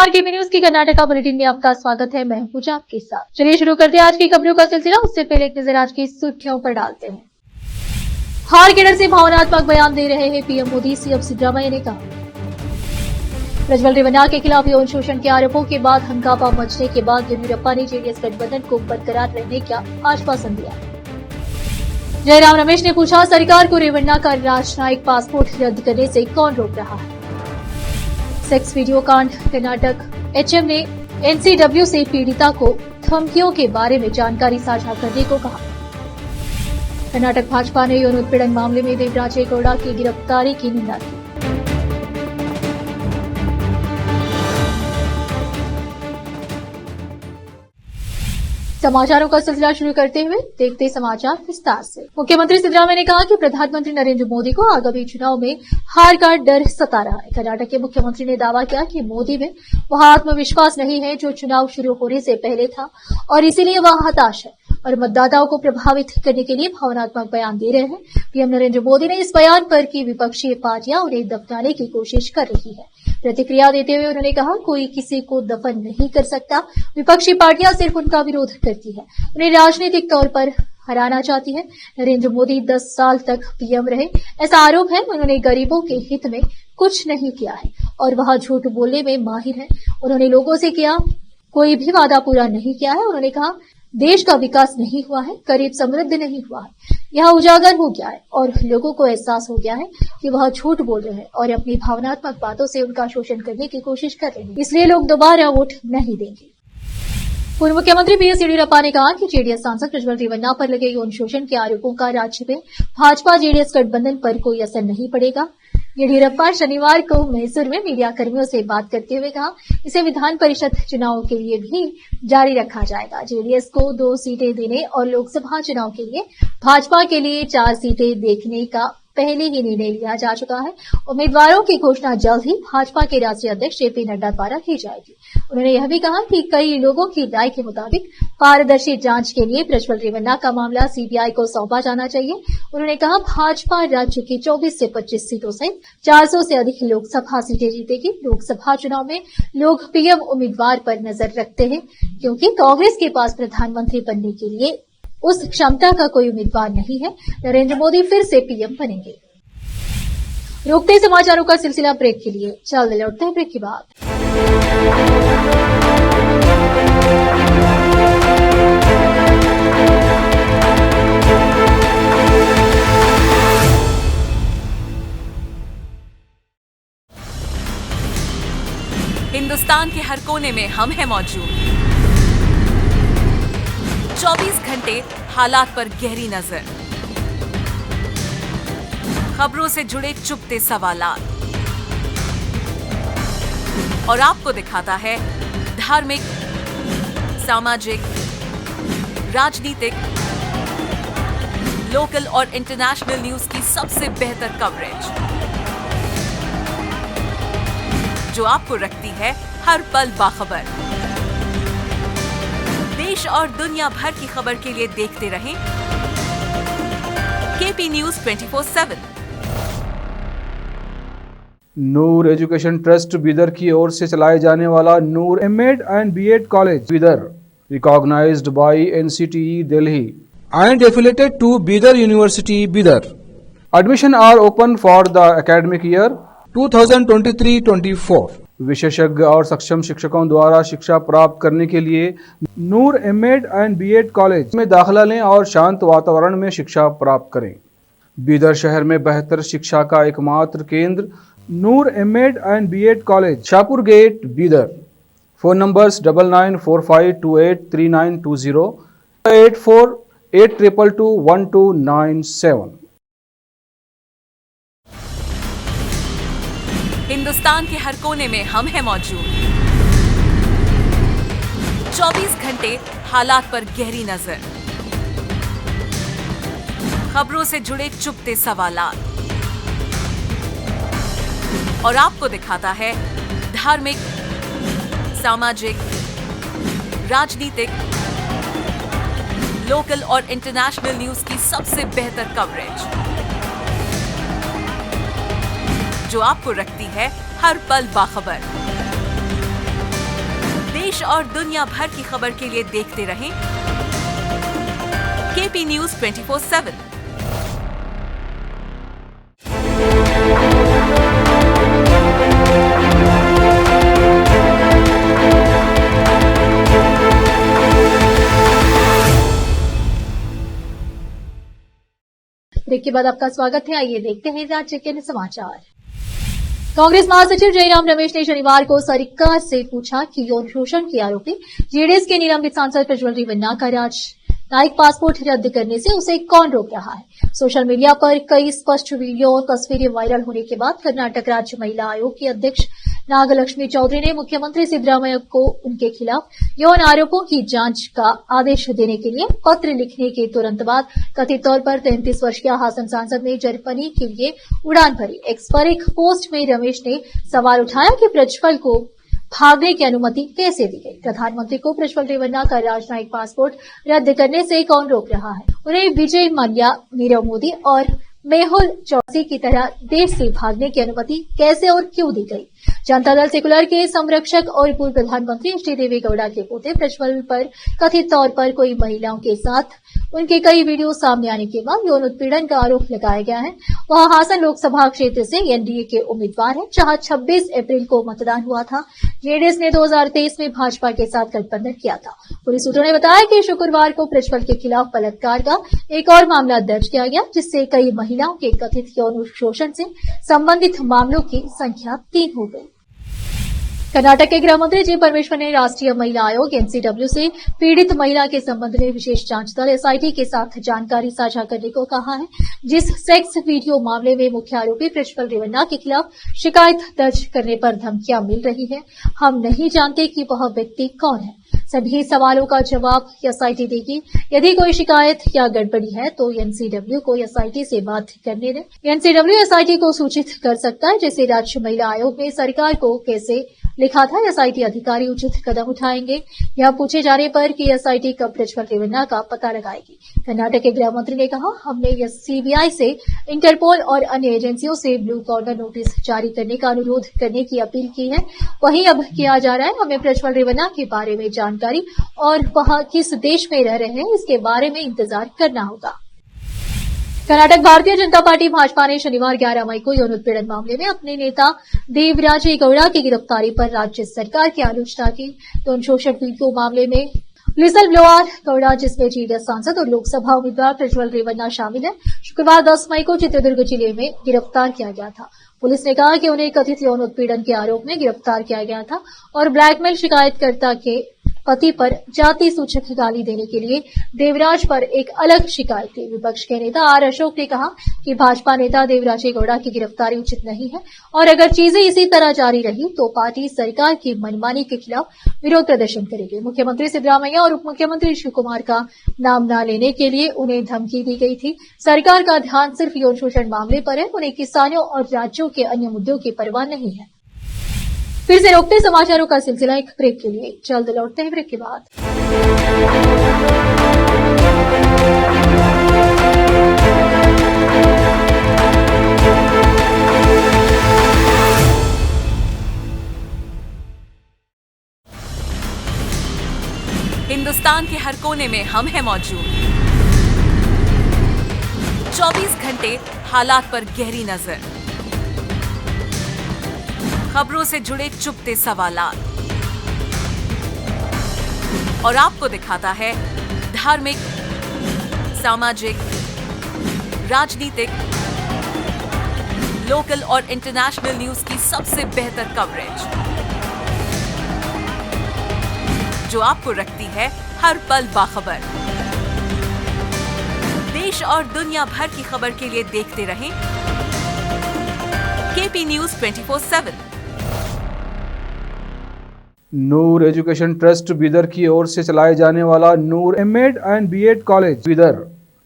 नमस्कार, KP news की Karnataka bulletin में आपका स्वागत है। मैं हूं पूजा आपके साथ। चलिए शुरू करते हैं आज की खबरों का सिलसिला। उससे पहले एक नजर आज की सुर्खियों पर डालते हैं। हार के डर से भावनात्मक बयान दे रहे हैं पीएम मोदी, सीएम सिद्धरामैया ने कहा। प्रज्वल रेवन्ना के खिलाफ यौन शोषण के आरोपों के बाद हंगामा मचने के बाद येदियुरप्पा ने जेडीएस गठबंधन को बरकरार रहने का आश्वासन दिया। जयराम रमेश ने पूछा, सरकार को रेवन्ना का राजनयिक पासपोर्ट रद्द करने से कौन रोक रहा है। सेक्स वीडियो कांड कर्नाटक एचएम ने एनसीडब्ल्यू से पीड़िता को धमकियों के बारे में जानकारी साझा करने को कहा। कर्नाटक भाजपा ने यौन उत्पीड़न मामले में देवराजे गौड़ा की गिरफ्तारी की निंदा की। समाचारों का सिलसिला शुरू करते हुए देखते समाचार विस्तार से। मुख्यमंत्री सिद्धरामैया ने कहा कि प्रधानमंत्री नरेंद्र मोदी को आगामी चुनाव में हार का डर सता रहा है। कर्नाटक के मुख्यमंत्री ने दावा किया कि मोदी में वह आत्मविश्वास नहीं है जो चुनाव शुरू होने से पहले था और इसीलिए वह हताश है और मतदाताओं को प्रभावित करने के लिए भावनात्मक बयान दे रहे हैं। पीएम नरेंद्र मोदी ने इस बयान पर कि विपक्षी पार्टियां उन्हें दफनाने की कोशिश कर रही है। प्रतिक्रिया देते हुए उन्होंने कहा, कोई किसी को दफन नहीं कर सकता। विपक्षी पार्टियां सिर्फ उनका विरोध करती है, उन्हें राजनीतिक तौर पर हराना चाहती है। नरेंद्र मोदी 10 साल तक पीएम रहे, ऐसा आरोप है। उन्होंने गरीबों के हित में कुछ नहीं किया है और वह झूठ बोलने में माहिर है। उन्होंने लोगों से किया कोई भी वादा पूरा नहीं किया है। उन्होंने कहा, देश का विकास नहीं हुआ है, गरीब समृद्ध नहीं हुआ है। यह उजागर हो गया है और लोगों को एहसास हो गया है कि वह झूठ बोल रहे हैं और अपनी भावनात्मक बातों से उनका शोषण करने की कोशिश कर रहे हैं, इसलिए लोग दोबारा वोट नहीं देंगे। पूर्व मुख्यमंत्री बीएस येदियुरप्पा ने कहा कि जेडीएस सांसद प्रज्वल रेवन्ना पर लगे यौन शोषण के आरोपों का राज्य में भाजपा जेडीएस गठबंधन पर कोई असर नहीं पड़ेगा। येदियुरप्पा शनिवार को मैसूर में मीडिया कर्मियों से बात करते हुए कहा, इसे विधान परिषद चुनाव के लिए भी जारी रखा जाएगा। जेडीएस को 2 सीटें देने और लोकसभा चुनाव के लिए भाजपा के लिए 4 सीटें देखने का पहले ही निर्णय लिया जा चुका है। उम्मीदवारों की घोषणा जल्द ही भाजपा के राष्ट्रीय अध्यक्ष जेपी नड्डा द्वारा की जाएगी। उन्होंने यह भी कहा कि कई लोगों की राय के मुताबिक पारदर्शी जांच के लिए प्रज्वल रेवन्ना का मामला सीबीआई को सौंपा जाना चाहिए। उन्होंने कहा, भाजपा राज्य की 24 से 25 सीटों सहित 400 से अधिक लोकसभा सीटें जीतेगी। लोकसभा चुनाव में लोग पीएम उम्मीदवार पर नजर रखते हैं क्योंकि कांग्रेस के पास प्रधानमंत्री बनने के लिए उस क्षमता का कोई उम्मीदवार नहीं है। नरेंद्र मोदी फिर से पीएम बनेंगे। रोकते समाचारों का सिलसिला ब्रेक के लिए। जल्द लौटते हैं ब्रेक के बाद। हिंदुस्तान के हर कोने में हम हैं मौजूद। 24 घंटे हालात पर गहरी नजर, खबरों से जुड़े चुपते सवालात और आपको दिखाता है धार्मिक, सामाजिक, राजनीतिक, लोकल और इंटरनेशनल न्यूज की सबसे बेहतर कवरेज जो आपको रखती है हर पल बाखबर। देश और दुनिया भर की खबर के लिए देखते रहें KP news 24/7। Noor education trust Bidar की ओर से चलाए जाने वाला Noor MEd and BEd college Bidar, recognised by NCTE Delhi and affiliated to Bidar University, Bidar. Admission are open for the academic year 2023-24. विशेषज्ञ और सक्षम शिक्षकों द्वारा शिक्षा प्राप्त करने के लिए नूर एमएड एंड बीएड कॉलेज में दाखिला लें और शांत वातावरण में शिक्षा प्राप्त करें। बीदर शहर में बेहतर शिक्षा का एकमात्र केंद्र Noor MEd and BEd college, Shahpur gate, Bidar. Phone numbers 9945283920, 8482221297। Hindustan के हर कोने में हम हैं मौजूद। 24 घंटे हालात पर गहरी नजर, खबरों से जुड़े चुपते सवालात और आपको दिखाता है धार्मिक, सामाजिक, राजनीतिक, लोकल और इंटरनेशनल न्यूज की सबसे बेहतर कवरेज जो आपको रखती है हर पल बाखबर। देश और दुनिया भर की खबर के लिए देखते रहें केपी न्यूज 24/7। ब्रेक के बाद आपका स्वागत है। आइए देखते हैं राज्य के समाचार। कांग्रेस महासचिव जयराम रमेश ने शनिवार को सरकार से पूछा कि यौन शोषण के आरोपी जेडीएस के निलंबित सांसद प्रज्वल रेवन्ना का राजनयिक पासपोर्ट रद्द करने से उसे कौन रोक रहा है। सोशल मीडिया पर कई स्पष्ट वीडियो और तस्वीरें वायरल होने के बाद कर्नाटक राज्य महिला आयोग की अध्यक्ष नागलक्ष्मी चौधरी ने मुख्यमंत्री सिद्धरामैया को उनके खिलाफ यौन आरोपों की जांच का आदेश देने के लिए पत्र लिखने के तुरंत बाद कथित तौर पर 33 वर्ष के हासन सांसद ने जर्मनी के लिए उड़ान भरी। एक्स पर एक पोस्ट में रमेश ने सवाल उठाया कि प्रज्वल को भागने की अनुमति कैसे दी गई। प्रधानमंत्री को प्रज्वल रेवन्ना का राजनयिक पासपोर्ट रद्द करने से कौन रोक रहा है। उन्हें विजय मल्ल्या, नीरव मोदी और मेहुल चौकसी की तरह देश से भागने की अनुमति कैसे और क्यों दी गई। जनता दल सेकुलर के संरक्षक और पूर्व प्रधानमंत्री एच.डी. देवेगौड़ा के पोते प्रज्वल पर कथित तौर पर कोई महिलाओं के साथ उनके कई वीडियो सामने आने के बाद यौन उत्पीड़न का आरोप लगाया गया है। वह हासन लोकसभा क्षेत्र से एनडीए के उम्मीदवार हैं, जहां 26 अप्रैल को मतदान हुआ था। जेडीएस ने 2023 में भाजपा के साथ गठबंधन किया था। पुलिस सूत्रों ने बताया कि शुक्रवार को प्रज्वल के खिलाफ बलात्कार का एक और मामला दर्ज किया गया, जिससे कई महिलाओं के कथित यौन शोषण से संबंधित मामलों की संख्या 3 हो गई। कर्नाटक के गृह मंत्री जी परमेश्वर ने राष्ट्रीय महिला आयोग एनसीडब्ल्यू से पीड़ित महिला के संबंध में विशेष जांच दल एसआईटी के साथ जानकारी साझा करने को कहा है। जिस सेक्स वीडियो मामले में मुख्य आरोपी प्रज्वल रेवन्ना के खिलाफ शिकायत दर्ज करने पर धमकियां मिल रही है, हम नहीं जानते कि वह व्यक्ति कौन है। सभी सवालों का जवाब एसआईटी देगी। यदि कोई शिकायत या गड़बड़ी है तो एनसीडब्ल्यू को एसआईटी से बात करने दें। एनसीडब्ल्यू एसआईटी को सूचित कर सकता है। जैसे राज्य महिला आयोग ने सरकार को कैसे लिखा था, एसआईटी अधिकारी उचित कदम उठाएंगे। यह पूछे जाने पर कि एसआईटी कब प्रज्वल रेवन्ना का पता लगाएगी। कर्नाटक के गृह मंत्री ने कहा, हमने सीबीआई से, इंटरपोल और अन्य एजेंसियों से ब्लू कॉर्नर नोटिस जारी करने का अनुरोध करने की अपील की है। वही अब किया जा रहा है। हमें प्रज्वल रेवन्ना के बारे में जानकारी और वह किस देश में रह रहे हैं, इसके बारे में इंतजार करना होगा। कर्नाटक भारतीय जनता पार्टी भाजपा ने शनिवार 11 मई को यौन उत्पीड़न मामले में अपने नेता देवराजे गौड़ा की गिरफ्तारी पर राज्य सरकार की आलोचना की। यौन शोषण वीडियो मामले में लिसल ब्लोअर गौड़ा, जिसमें जेडीएस सांसद और लोकसभा उम्मीदवार प्रज्वल रेवन्ना शामिल है, शुक्रवार 10 मई को चित्रदुर्ग जिले में गिरफ्तार किया गया था। पुलिस ने कहा कि उन्हें कथित यौन उत्पीड़न के आरोप में गिरफ्तार किया गया था और ब्लैकमेल शिकायतकर्ता के पति पर जाति सूचक गाली देने के लिए देवराज पर एक अलग शिकायत थी। विपक्ष के नेता आर अशोक ने कहा कि भाजपा नेता देवराजे गौड़ा की गिरफ्तारी उचित नहीं है और अगर चीजें इसी तरह जारी रही तो पार्टी सरकार की मनमानी के खिलाफ विरोध प्रदर्शन करेगी। मुख्यमंत्री सिद्धरामैया और उप मुख्यमंत्री शिव कुमार का नाम न लेने के लिए उन्हें धमकी दी गई थी। सरकार का ध्यान सिर्फ यौन शोषण मामले पर है। उन्हें किसानों और राज्यों के अन्य मुद्दों की परवाह नहीं है। फिर से रोकते समाचारों का सिलसिला एक ब्रेक के लिए। जल्द लौटते हैं ब्रेक के बाद। हिंदुस्तान के हर कोने में हम हैं मौजूद। 24 घंटे हालात पर गहरी नजर, खबरों से जुड़े चुपते सवालात और आपको दिखाता है धार्मिक, सामाजिक, राजनीतिक, लोकल और इंटरनेशनल न्यूज की सबसे बेहतर कवरेज, जो आपको रखती है हर पल बाखबर। देश और दुनिया भर की खबर के लिए देखते रहें KP news 24/7। Noor education trust Bidar की ओर से चलाए जाने वाला Noor MEd and BEd college Bidar,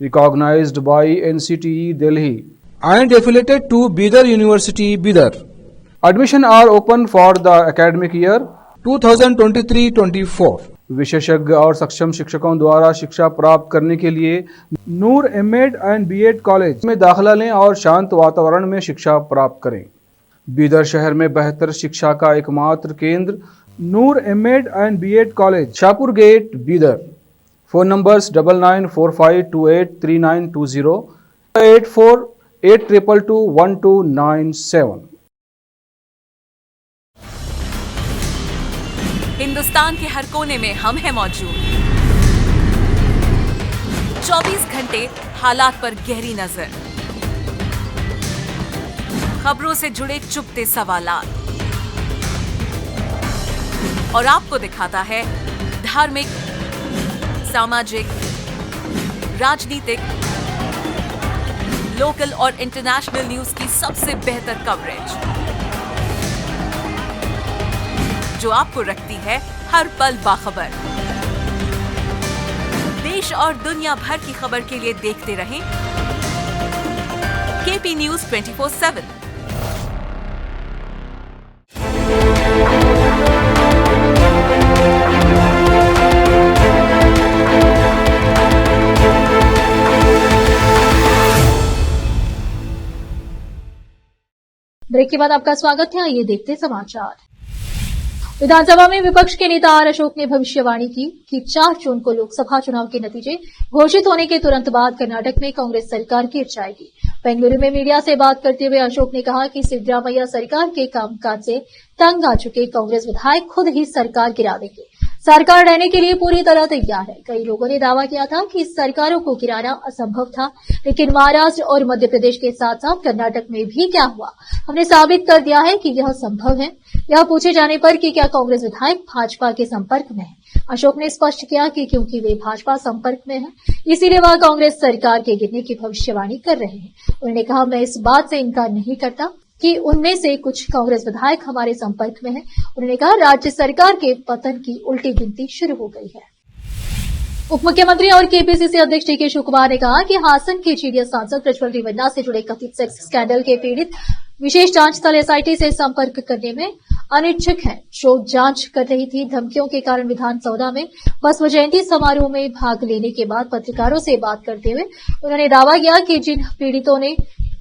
recognised by NCTE Delhi and affiliated to Bidar University, Bidar. Admission are open for the academic year 2023-24. विशेषज्ञ और सक्षम शिक्षकों द्वारा शिक्षा प्राप्त करने के लिए नूर एमएड एंड बीएड कॉलेज में दाखिला लें और शांत वातावरण में शिक्षा प्राप्त करें। बीदर शहर में बेहतर शिक्षा का एकमात्र केंद्र Noor MEd and BEd college, Shahpur gate, Bidar. Phone numbers 9945283920, 8482221297। Hindustan के हर कोने में हम हैं मौजूद। 24 घंटे हालात पर गहरी नजर, खबरों से जुड़े चुपते सवालात, और आपको दिखाता है धार्मिक, सामाजिक, राजनीतिक, लोकल और इंटरनेशनल न्यूज की सबसे बेहतर कवरेज, जो आपको रखती है हर पल बाखबर। देश और दुनिया भर की खबर के लिए देखते रहें केपी न्यूज 24/7। ब्रेक के बाद आपका स्वागत है। आइए देखते समाचार। विधानसभा में विपक्ष के नेता आर अशोक ने भविष्यवाणी की कि 4 जून को लोकसभा चुनाव के नतीजे घोषित होने के तुरंत बाद कर्नाटक में कांग्रेस सरकार गिर जाएगी। बेंगलुरु में मीडिया से बात करते हुए अशोक ने कहा कि सिद्धरामैया सरकार के कामकाज से तंग आ चुके कांग्रेस विधायक खुद ही सरकार गिरा देंगे। सरकार रहने के लिए पूरी तरह तैयार है। कई लोगों ने दावा किया था कि सरकारों को गिराना असंभव था, लेकिन महाराष्ट्र और मध्य प्रदेश के साथ साथ कर्नाटक में भी क्या हुआ, हमने साबित कर दिया है कि यह संभव है। यह पूछे जाने पर कि क्या कांग्रेस विधायक भाजपा के संपर्क में है, अशोक ने स्पष्ट किया कि क्योंकि वे भाजपा संपर्क में हैं, इसीलिए वह कांग्रेस सरकार के गिरने की भविष्यवाणी कर रहे हैं। उन्होंने कहा, मैं इस बात से इनकार नहीं करता कि उनमें से कुछ कांग्रेस विधायक हमारे संपर्क में हैं। उन्होंने कहा, राज्य सरकार के पतन की उल्टी गिनती शुरू हो गई है। उप मुख्यमंत्री और केपीसीसी अध्यक्ष डीके शिवकुमार ने कहा कि हासन के जीडीएस सांसद प्रज्वल रेवन्ना से जुड़े कथित सेक्स स्कैंडल के पीड़ित विशेष जांच दल एसआईटी से संपर्क करने में अनिच्छुक है। जो जांच कर रही थी, धमकियों के कारण विधानसौदा में बसव जयंती समारोह में भाग लेने के बाद पत्रकारों से बात करते हुए उन्होंने दावा किया कि जिन पीड़ितों ने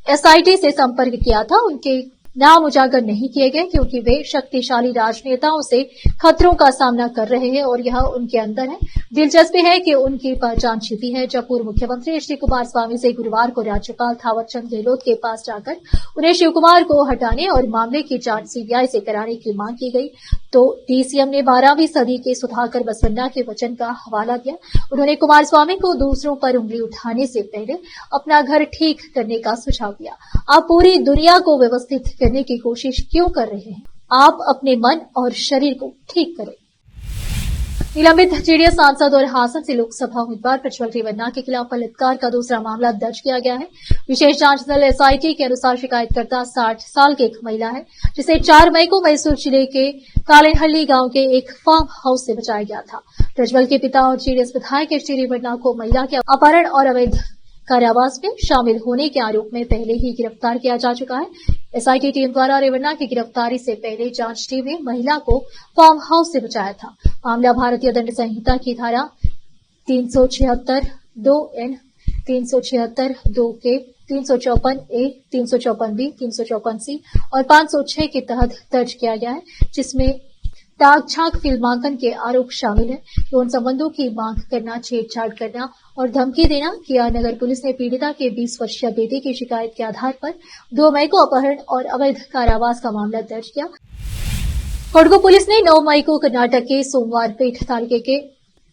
एसआईटी से संपर्क किया था, उनके नाम उजागर नहीं किए गए क्योंकि वे शक्तिशाली राजनेताओं से खतरों का सामना कर रहे हैं और यह उनके अंदर है। दिलचस्पी है कि उनकी पहचान छिपी है। जब पूर्व मुख्यमंत्री श्री कुमार स्वामी से गुरुवार को राज्यपाल थावरचंद गहलोत के पास जाकर उन्हें शिवकुमार को हटाने और मामले की जांच सीबीआई से कराने की मांग की गई, तो डीसीएम ने 12वीं सदी के सुधाकर बसवन्ना के वचन का हवाला दिया। उन्होंने कुमार स्वामी को दूसरों पर उंगली उठाने से पहले अपना घर ठीक करने का सुझाव दिया। आप पूरी दुनिया को व्यवस्थित करने की कोशिश क्यों कर रहे हैं? आप अपने मन और शरीर को ठीक करें। निलंबित जेडीएस सांसद और हासन से लोकसभा उम्मीदवार प्रज्वल रेवन्ना के खिलाफ बलात्कार का दूसरा मामला दर्ज किया गया है। विशेष जांच दल एसआईटी के अनुसार शिकायतकर्ता 60 साल की एक महिला है, जिसे 4 मई को मैसूर जिले के कालेनहल्ली गांव के एक फार्म हाउस से बचाया गया था। प्रज्वल के पिता और जेडीएस विधायक श्री रेवन्ना को महिला के अपहरण और अवैध कारावास में शामिल होने के आरोप में पहले ही गिरफ्तार किया जा चुका है। एसआईटी टीम द्वारा रेवन्ना की गिरफ्तारी से पहले जांच टीम ने महिला को फार्म हाउस से बचाया था। मामला भारतीय दंड संहिता की धारा 376(2)(n), 376(2)(k), 354(a), 354(b), 354(c) और 506 के तहत दर्ज किया गया है, जिसमें ताक झांक फिल्मांकन के आरोप शामिल है। यौन संबंधों की मांग करना, छेड़छाड़ करना और धमकी देना किया। नगर पुलिस ने पीड़िता के 20 वर्षीय बेटे की शिकायत के आधार पर 2 मई को अपहरण और अवैध कारावास का मामला दर्ज किया। कोडगु पुलिस ने 9 मई को कर्नाटक के सोमवारपेट तालुके के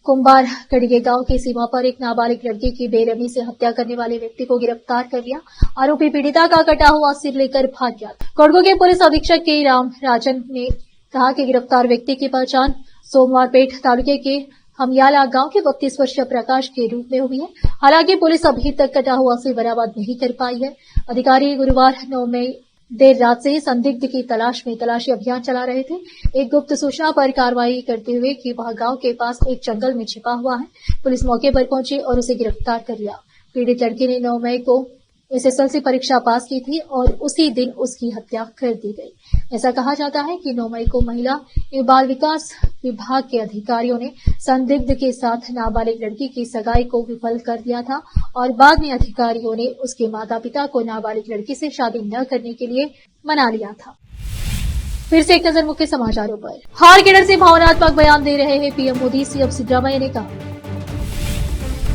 कुंभार कड़िगे गांव की सीमा पर एक नाबालिग लड़की की बेरहमी से हत्या करने वाले व्यक्ति को गिरफ्तार कर लिया। आरोपी पीड़िता का कटा हुआ सिर लेकर भाग गया। कोडगु के पुलिस अधीक्षक के राम राजन ने कहा कि गिरफ्तार व्यक्ति की पहचान सोमवारपेट तालुके के हमियाला गांव के 32 वर्षीय प्रकाश के रूप में हुई है। हालांकि पुलिस अभी तक कटा हुआ सिर बरामद नहीं कर पाई है। अधिकारी गुरुवार 9 मई देर रात से संदिग्ध की तलाश में तलाशी अभियान चला रहे थे। एक गुप्त सूचना पर कार्रवाई करते हुए कि वह गांव के पास एक जंगल में छिपा हुआ है। पुलिस मौके पर पहुंची और उसे गिरफ्तार कर लिया। पीड़ित लड़की ने 9 मई को एसएसएलसी परीक्षा पास की थी और उसी दिन उसकी हत्या कर दी गई। ऐसा कहा जाता है कि 9 मई को महिला एवं बाल विकास विभाग के अधिकारियों ने संदिग्ध के साथ नाबालिग लड़की की सगाई को विफल कर दिया था और बाद में अधिकारियों ने उसके माता पिता को नाबालिग लड़की से शादी न करने के लिए मना लिया था। फिर से एक नजर मुख्य समाचारों पर। हार के डर से भावनात्मक बयान दे रहे हैं पीएम मोदी, सीएम सिद्धरामैया ने कहा।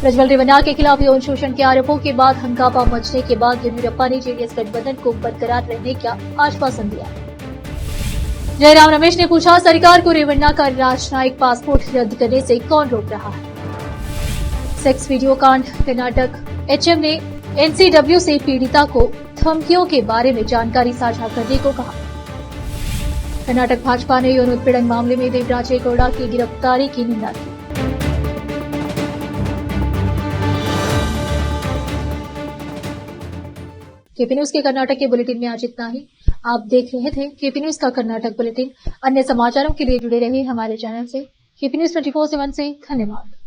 प्रज्वल रेवन्ना के खिलाफ यौन शोषण के आरोपों के बाद हंगामा मचने के बाद येदियुरप्पा ने जेडीएस गठबंधन को बरकरार रहने का आश्वासन दिया। जयराम रमेश ने पूछा, सरकार को रेवन्ना का राजनयिक पासपोर्ट रद्द करने से कौन रोक रहा है। सेक्स वीडियो कांड कर्नाटक एचएम ने एनसीडब्ल्यू से पीड़िता को धमकियों के बारे में जानकारी साझा करने को कहा। कर्नाटक भाजपा ने यौन उत्पीड़न मामले में देवराजे गौड़ा की गिरफ्तारी की निंदा की। केपी न्यूज के कर्नाटक के बुलेटिन में आज इतना ही। आप देख रहे थे केपी न्यूज का कर्नाटक बुलेटिन। अन्य समाचारों के लिए जुड़े रहिए हमारे चैनल से। केपी न्यूज 24/7 से धन्यवाद।